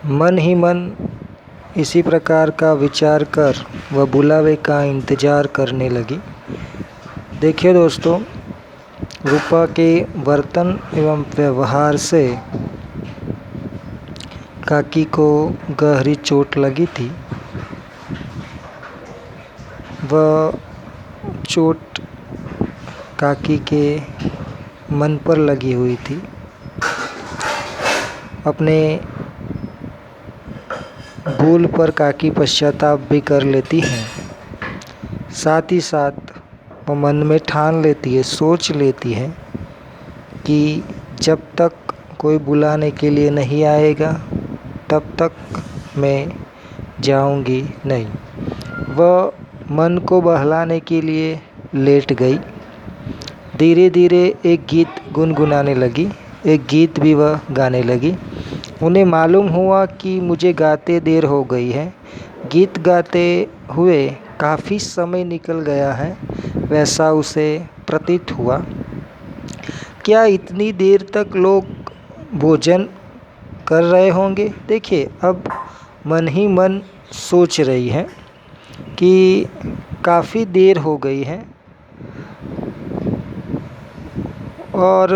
मन ही मन इसी प्रकार का विचार कर वह बुलावे का इंतज़ार करने लगी। देखिए दोस्तों, रूपा के बर्तन एवं व्यवहार से काकी को गहरी चोट लगी थी। वह चोट काकी के मन पर लगी हुई थी। अपने भूल पर काकी पश्चाताप भी कर लेती हैं। साथ ही साथ वो मन में ठान लेती है, सोच लेती है कि जब तक कोई बुलाने के लिए नहीं आएगा तब तक मैं जाऊंगी नहीं। वह मन को बहलाने के लिए लेट गई। धीरे धीरे एक गीत गुनगुनाने लगी, एक गीत भी वह गाने लगी। उन्हें मालूम हुआ कि मुझे गाते देर हो गई है। गीत गाते हुए काफ़ी समय निकल गया है, वैसा उसे प्रतीत हुआ। क्या इतनी देर तक लोग भोजन कर रहे होंगे? देखिए, अब मन ही मन सोच रही है कि काफ़ी देर हो गई है और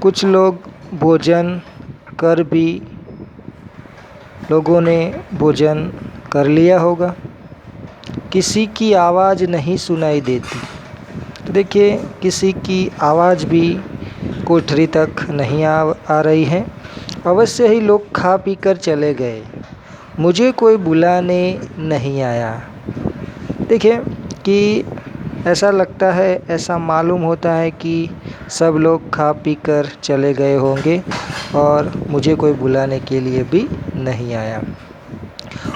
कुछ लोग भोजन कर भी लोगों ने भोजन कर लिया होगा। किसी की आवाज़ नहीं सुनाई देती। तो देखिए, किसी की आवाज़ भी कोठरी तक नहीं आ रही है। अवश्य ही लोग खा पी कर चले गए, मुझे कोई बुलाने नहीं आया। देखिए कि ऐसा लगता है, ऐसा मालूम होता है कि सब लोग खा पी कर चले गए होंगे और मुझे कोई बुलाने के लिए भी नहीं आया।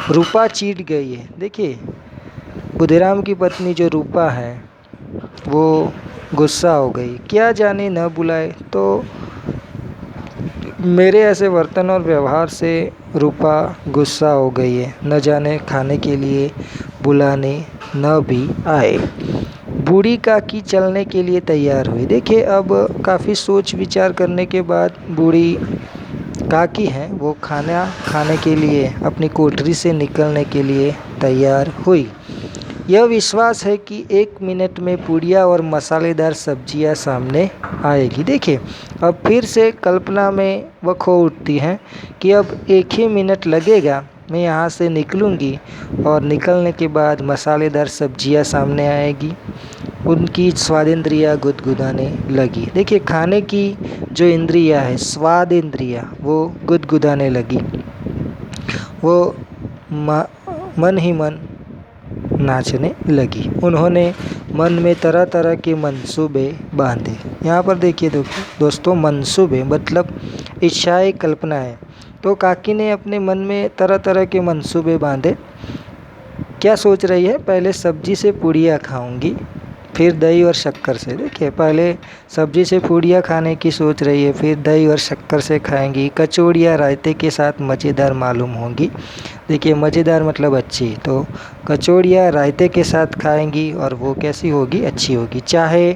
रूपा चीढ़ गई है। देखिए, बुधिराम की पत्नी जो रूपा है वो गुस्सा हो गई। क्या जाने न बुलाए तो मेरे ऐसे वर्तन और व्यवहार से रूपा गुस्सा हो गई है। न जाने खाने के लिए बुलाने न भी आए। बूढ़ी काकी चलने के लिए तैयार हुई। देखिए, अब काफ़ी सोच विचार करने के बाद बूढ़ी काकी हैं वो खाना खाने के लिए अपनी कोठरी से निकलने के लिए तैयार हुई। यह विश्वास है कि 1 मिनट में पूड़ियाँ और मसालेदार सब्जियां सामने आएगी। देखिए, अब फिर से कल्पना में वह खो उठती हैं कि अब 1 ही मिनट लगेगा, मैं यहाँ से निकलूँगी और निकलने के बाद मसालेदार सब्जियां सामने आएगी। उनकी स्वादेंद्रियाँ गुदगुदाने लगी। देखिए, खाने की जो इंद्रियाँ है, स्वाद इंद्रियाँ, वो गुदगुदाने लगी। वो मन ही मन नाचने लगी। उन्होंने मन में तरह तरह के मंसूबे बांधे। यहाँ पर देखिए दोस्तों, मंसूबे मतलब इच्छाएं, कल्पनाएं। तो काकी ने अपने मन में तरह तरह के मंसूबे बांधे। क्या सोच रही है? पहले सब्जी से पूड़ियाँ खाऊंगी, फिर दही और शक्कर से। देखिए, पहले सब्जी से पूड़ियाँ खाने की सोच रही है, फिर दही और शक्कर से खाएंगी। कचौड़ियाँ रायते के साथ मज़ेदार मालूम होंगी। देखिए, मज़ेदार मतलब अच्छी, तो कचौड़ियाँ रायते के साथ खाएंगी और वो कैसी होगी? अच्छी होगी। चाहे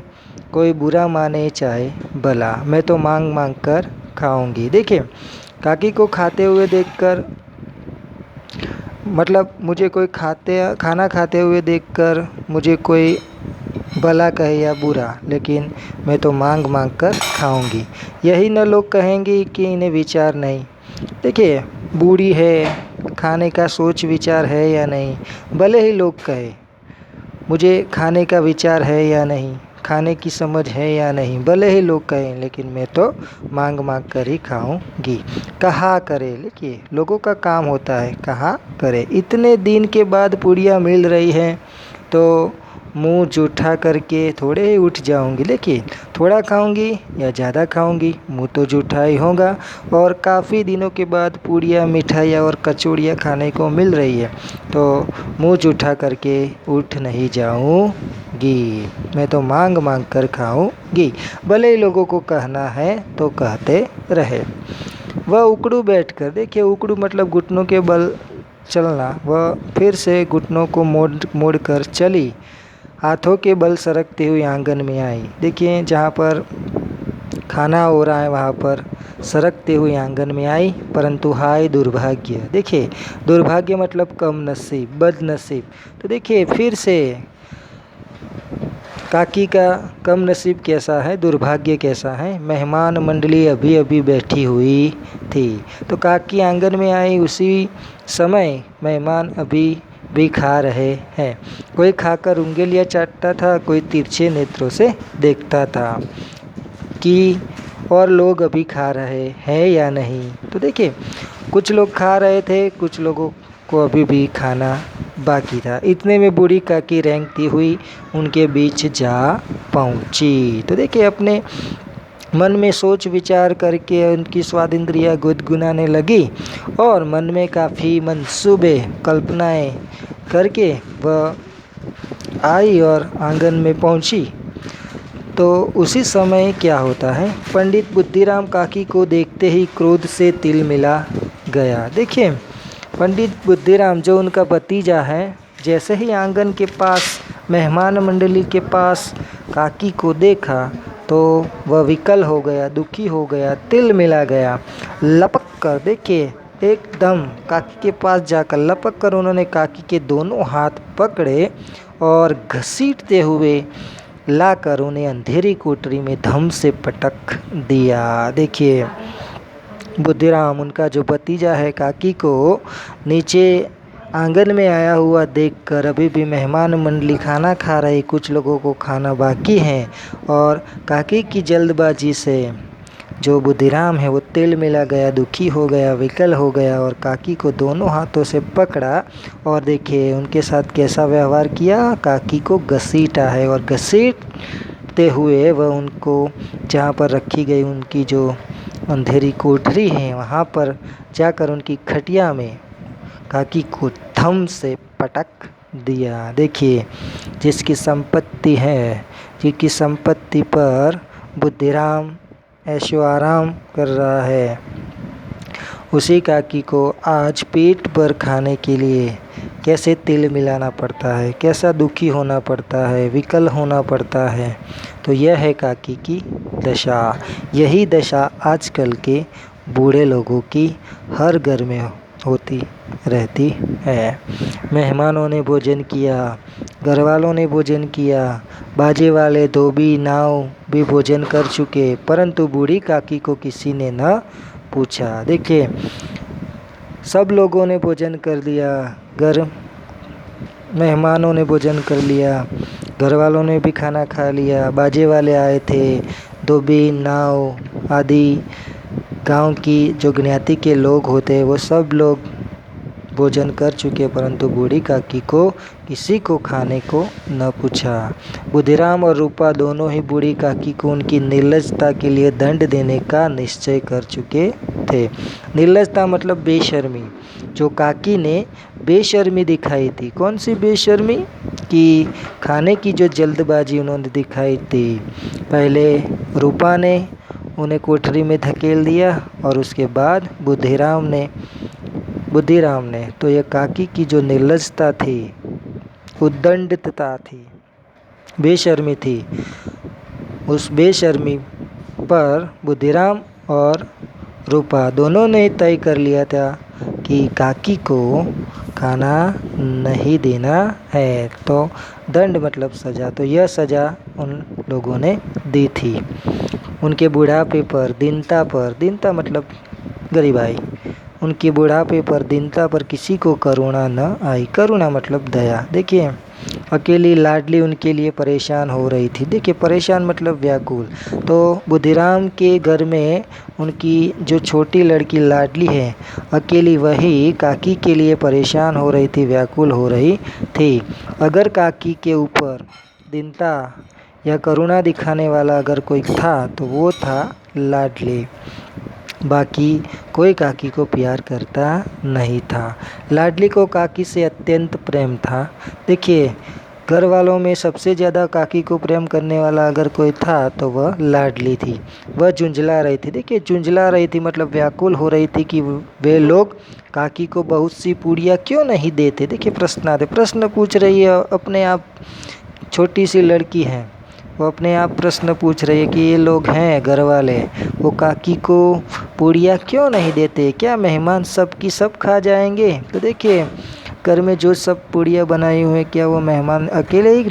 कोई बुरा माने चाहे भला, मैं तो मांग मांग कर खाऊंगी। देखिए, काकी को खाते हुए देखकर, मतलब मुझे कोई खाना खाते हुए देखकर मुझे कोई भला कहे या बुरा, लेकिन मैं तो मांग मांग कर खाऊंगी। यही न लोग कहेंगे कि इन्हें विचार नहीं। देखिए, बूढ़ी है, खाने का सोच विचार है या नहीं, भले ही लोग कहे मुझे खाने का विचार है या नहीं, खाने की समझ है या नहीं, भले ही लोग कहें, लेकिन मैं तो मांग मांग कर ही खाऊंगी। कहा करे, देखिए लोगों का काम होता है, कहा करे। इतने दिन के बाद पूड़ियाँ मिल रही हैं तो मुंह जूठा करके थोड़े ही उठ जाऊंगी, लेकिन थोड़ा खाऊंगी या ज़्यादा खाऊंगी, मुंह तो जूठा ही होगा। और काफ़ी दिनों के बाद पूड़ियाँ, मिठाइयाँ और कचौड़ियाँ खाने को मिल रही है तो मुंह जूठा करके उठ नहीं जाऊंगी, मैं तो मांग मांग कर खाऊंगी। भले ही लोगों को कहना है तो कहते रहे। वह उकड़ू बैठकर, देखिए उकड़ू मतलब घुटनों के बल चलना, वह फिर से घुटनों को मोड़ कर चली। हाथों के बल सरकते हुए आंगन में आई। देखिए, जहाँ पर खाना हो रहा है वहाँ पर, सरकते हुए आंगन में आई, परंतु हाय दुर्भाग्य। देखिए दुर्भाग्य मतलब कम नसीब, बदनसीब। तो देखिए फिर से काकी का कम नसीब कैसा है, दुर्भाग्य कैसा है। मेहमान मंडली अभी अभी बैठी हुई थी। तो काकी आंगन में आई, उसी समय मेहमान अभी भी खा रहे हैं। कोई खाकर उंगलियां चाटता था, कोई तिरछे नेत्रों से देखता था कि और लोग अभी खा रहे हैं या नहीं। तो देखिए कुछ लोग खा रहे थे, कुछ लोगों को अभी भी खाना बाकी था। इतने में बूढ़ी काकी रेंगती हुई उनके बीच जा पहुंची। तो देखिए अपने मन में सोच विचार करके उनकी स्वाद इंद्रियाँ गुदगुनाने लगी और मन में काफ़ी मंसूबे कल्पनाएं करके वह आई और आंगन में पहुंची। तो उसी समय क्या होता है, पंडित बुद्धिराम काकी को देखते ही क्रोध से तिल मिला गया। देखिए पंडित बुद्धिराम जो उनका भतीजा है, जैसे ही आंगन के पास मेहमान मंडली के पास काकी को देखा तो वह विकल हो गया, दुखी हो गया, तिल मिला गया। लपक कर देखिए एकदम काकी के पास जाकर लपक कर उन्होंने काकी के दोनों हाथ पकड़े और घसीटते हुए लाकर उन्हें अंधेरी कोठरी में धम से पटक दिया। देखिए बुद्धिराम उनका जो भतीजा है काकी को नीचे आंगन में आया हुआ देखकर अभी भी मेहमान मंडली खाना खा रही, कुछ लोगों को खाना बाकी है और काकी की जल्दबाजी से जो बुद्धिराम है वो तिल मिला गया, दुखी हो गया, विकल हो गया और काकी को दोनों हाथों से पकड़ा और देखिए उनके साथ कैसा व्यवहार किया, काकी को घसीटा है और घसीटते हुए वह उनको जहाँ पर रखी गई उनकी जो अंधेरी कोठरी है वहाँ पर जाकर उनकी खटिया में काकी को धम से पटक दिया। देखिए जिसकी संपत्ति है, जिसकी संपत्ति पर बुद्धिराम ऐशो आराम कर रहा है, उसी काकी को आज पेट भर खाने के लिए कैसे तिल मिलाना पड़ता है, कैसा दुखी होना पड़ता है, विकल होना पड़ता है। तो यह है काकी की दशा। यही दशा आजकल के बूढ़े लोगों की हर घर में होती रहती है। मेहमानों ने भोजन किया, घर वालों ने भोजन किया, बाजे वाले धोबी नाव भी भोजन कर चुके, परंतु बूढ़ी काकी को किसी ने न पूछा। देखिए सब लोगों ने भोजन कर लिया, मेहमानों ने भोजन कर लिया, घर वालों ने भी खाना खा लिया, बाजे वाले आए थे, धोबी नाव आदि गांव की जो ज्ञाति के लोग होते हैं वो सब लोग भोजन कर चुके, परंतु बूढ़ी काकी को किसी को खाने को न पूछा। बुद्धिराम और रूपा दोनों ही बूढ़ी काकी को उनकी निर्लजता के लिए दंड देने का निश्चय कर चुके थे। निर्लजता मतलब बेशर्मी। जो काकी ने बेशर्मी दिखाई थी, कौन सी बेशर्मी, कि खाने की जो जल्दबाजी उन्होंने दिखाई थी। पहले रूपा ने उन्हें कोठरी में धकेल दिया और उसके बाद बुद्धिराम ने तो यह काकी की जो निर्लजता थी, उद्दंडता थी, बेशर्मी थी, उस बेशर्मी पर बुद्धिराम और रूपा दोनों ने तय कर लिया था कि काकी को खाना नहीं देना है। तो दंड मतलब सज़ा, तो यह सज़ा उन लोगों ने दी थी। उनके बुढ़ापे पर, दीनता मतलब गरीबाई, उनके बुढ़ापे पर, दीनता पर किसी को करुणा न आई। करुणा मतलब दया। देखिए अकेली लाडली उनके लिए परेशान हो रही थी। देखिए परेशान मतलब व्याकुल। तो बुद्धिराम के घर में उनकी जो छोटी लड़की लाडली है, अकेली, वही काकी के लिए परेशान हो रही थी, व्याकुल हो रही थी। अगर काकी के ऊपर दीनता या करुणा दिखाने वाला अगर कोई था तो वो था लाडली। बाकी कोई काकी को प्यार करता नहीं था। लाडली को काकी से अत्यंत प्रेम था। देखिए घर वालों में सबसे ज़्यादा काकी को प्रेम करने वाला अगर कोई था तो वह लाडली थी। वह झुंझला रही थी। देखिए झुंझला रही थी मतलब व्याकुल हो रही थी कि वे लोग काकी को बहुत सी पूड़ियाँ क्यों नहीं देते। देखिए प्रश्न पूछ रही है अपने आप, छोटी सी लड़की है, वो अपने आप प्रश्न पूछ रही है कि ये लोग हैं घर वाले, वो काकी को पूड़ियाँ क्यों नहीं देते, क्या मेहमान सब की सब खा जाएंगे। तो देखिए घर में जो सब पूड़ियाँ बनाई हुई हैं, क्या वो मेहमान अकेले ही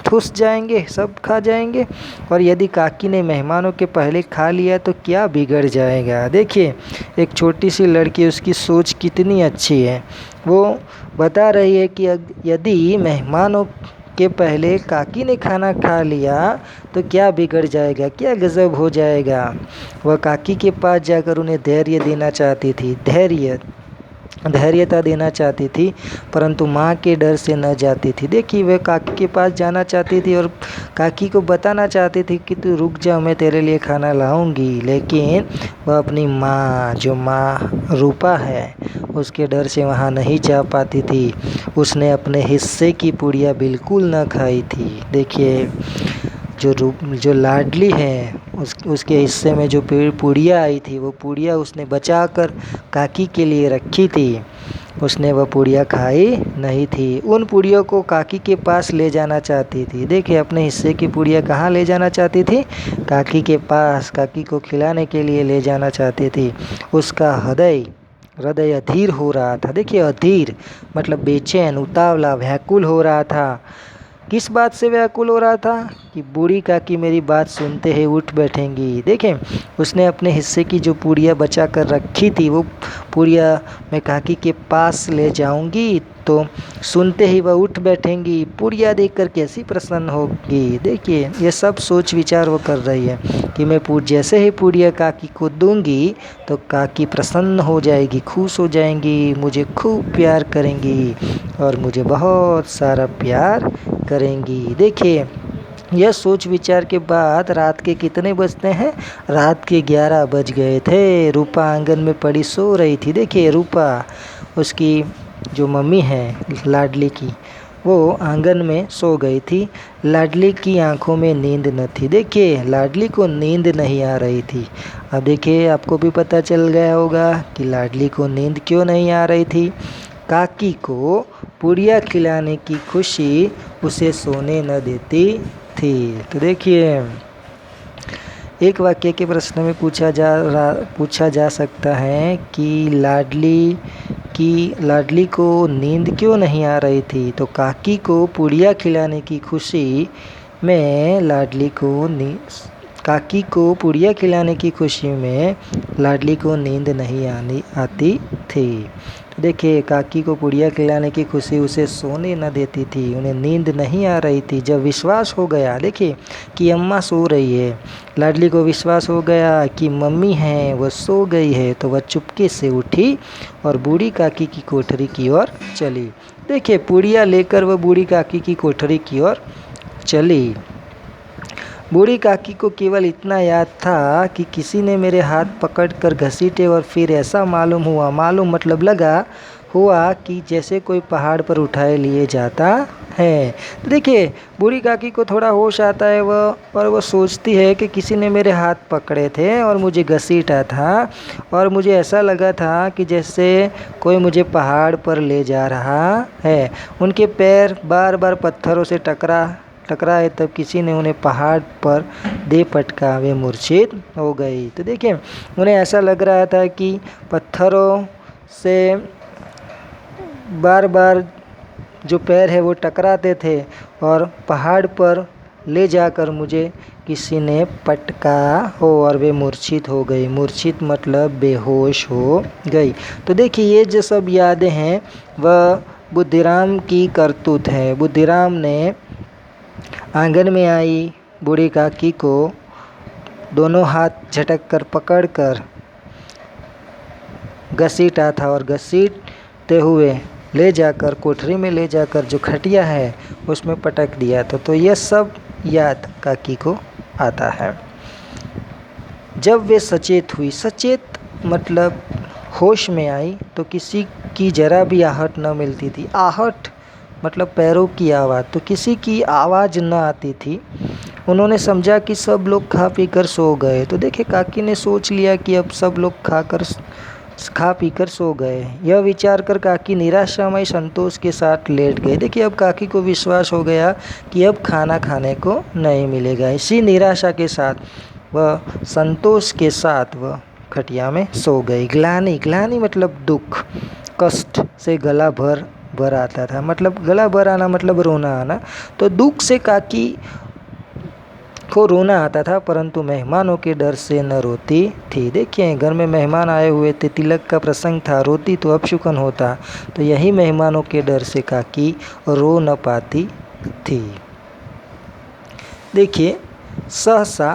ठुस जाएंगे, सब खा जाएंगे। और यदि काकी ने मेहमानों के पहले खा लिया तो क्या बिगड़ जाएगा। देखिए एक छोटी सी लड़की, उसकी सोच कितनी अच्छी है। वो बता रही है कि यदि मेहमानों के पहले काकी ने खाना खा लिया तो क्या बिगड़ जाएगा, क्या गज़ब हो जाएगा। वह काकी के पास जाकर उन्हें धैर्य देना चाहती थी, धैर्यता देना चाहती थी, परंतु माँ के डर से न जाती थी। देखिए वह काकी के पास जाना चाहती थी और काकी को बताना चाहती थी कि तू रुक जा, मैं तेरे लिए खाना लाऊंगी, लेकिन वह अपनी माँ, जो माँ रूपा है, उसके डर से वहाँ नहीं जा पाती थी। उसने अपने हिस्से की पूड़ियाँ बिल्कुल न खाई थी। देखिए जो लाडली है, उसके हिस्से में जो पूड़ियाँ आई थी, वो पूड़ियाँ उसने बचाकर काकी के लिए रखी थी। उसने वह पूड़ियाँ खाई नहीं थी। उन पूड़ियों को काकी के पास ले जाना चाहती थी। देखिए अपने हिस्से की पूड़ियाँ कहाँ ले जाना चाहती थी, काकी के पास, काकी को खिलाने के लिए ले जाना चाहती थी। उसका हृदय अधीर हो रहा था। देखिए अधीर मतलब बेचैन, उतावला, व्याकुल हो रहा था। किस बात से व्याकुल हो रहा था कि बूढ़ी काकी मेरी बात सुनते ही उठ बैठेंगी। देखें उसने अपने हिस्से की जो पूड़ियाँ बचा कर रखी थी, वो पूड़ियाँ मैं काकी के पास ले जाऊंगी तो सुनते ही वह उठ बैठेंगी, पूड़ियाँ देखकर कैसी प्रसन्न होगी। देखिए ये सब सोच विचार वो कर रही है कि मैं जैसे ही पूड़ियाँ काकी को दूंगी तो काकी प्रसन्न हो जाएगी, खुश हो जाएंगी, मुझे खूब प्यार करेंगी और मुझे बहुत सारा प्यार करेंगी। देखिए यह सोच विचार के बाद रात के कितने बजते हैं, रात के 11 बज गए थे। रूपा आंगन में पड़ी सो रही थी। देखिए रूपा, उसकी जो मम्मी है लाडली की, वो आंगन में सो गई थी। लाडली की आंखों में नींद न थी। देखिए लाडली को नींद नहीं आ रही थी। अब देखिए आपको भी पता चल गया होगा कि लाडली को नींद क्यों नहीं आ रही थी। काकी को पूड़ियाँ खिलाने की खुशी उसे सोने न देती थी। तो देखिए एक वाक्य के प्रश्न में पूछा जा सकता है कि लाडली को नींद क्यों नहीं आ रही थी। तो काकी को पूड़ियाँ खिलाने की खुशी में काकी को पूड़ियाँ खिलाने की खुशी में लाडली को नींद नहीं आती थी। देखिए काकी को पूड़ियाँ खिलाने की खुशी उसे सोने न देती थी, उन्हें नींद नहीं आ रही थी। जब विश्वास हो गया, देखिए कि अम्मा सो रही है, लाडली को विश्वास हो गया कि मम्मी है वो सो गई है, तो वह चुपके से उठी और बूढ़ी काकी की कोठरी की ओर चली। देखिए पूड़ियाँ लेकर वह बूढ़ी काकी की कोठरी की ओर चली। बूढ़ी काकी को केवल इतना याद था कि किसी ने मेरे हाथ पकड़कर घसीटे और फिर ऐसा मालूम मतलब लगा हुआ कि जैसे कोई पहाड़ पर उठाए लिए जाता है। तो देखिए बूढ़ी काकी को थोड़ा होश आता है और वह सोचती है कि किसी ने मेरे हाथ पकड़े थे और मुझे घसीटा था और मुझे ऐसा लगा था कि जैसे कोई मुझे पहाड़ पर ले जा रहा है। उनके पैर बार बार पत्थरों से टकराए, तब किसी ने उन्हें पहाड़ पर दे पटका, वे मूर्छित हो गई। तो देखिए उन्हें ऐसा लग रहा था कि पत्थरों से बार बार जो पैर है वो टकराते थे और पहाड़ पर ले जाकर मुझे किसी ने पटका हो और वे मूर्छित हो गई। मूर्छित मतलब बेहोश हो गई। तो देखिए ये जो सब यादें हैं वह बुद्धिराम की करतूत है। बुद्धिराम ने आंगन में आई बूढ़ी काकी को दोनों हाथ झटक कर पकड़ कर घसीटा था और घसीटते हुए ले जाकर कोठरी में ले जाकर जो खटिया है उसमें पटक दिया था। तो यह सब याद काकी को आता है। जब वे सचेत हुई, सचेत मतलब होश में आई, तो किसी की जरा भी आहट न मिलती थी। आहट मतलब पैरों की आवाज़, तो किसी की आवाज़ न आती थी। उन्होंने समझा कि सब लोग खा पी कर सो गए। तो देखिए काकी ने सोच लिया कि अब सब लोग खाकर खा पीकर सो गए। यह विचार कर काकी निराशामय संतोष के साथ लेट गए। देखिए अब काकी को विश्वास हो गया कि अब खाना खाने को नहीं मिलेगा। इसी निराशा के साथ वह संतोष के साथ वह खटिया में सो गई। ग्लानि, ग्लानि मतलब दुख, कष्ट से गला भर आता था, मतलब गला भर आना मतलब रोना आना। तो दुख से काकी को रोना आता था, परंतु मेहमानों के डर से न रोती थी। देखिए घर में मेहमान आए हुए थे, तिलक का प्रसंग था, रोती तो अपशुकन होता, तो यही मेहमानों के डर से काकी रो न पाती थी। देखिए सहसा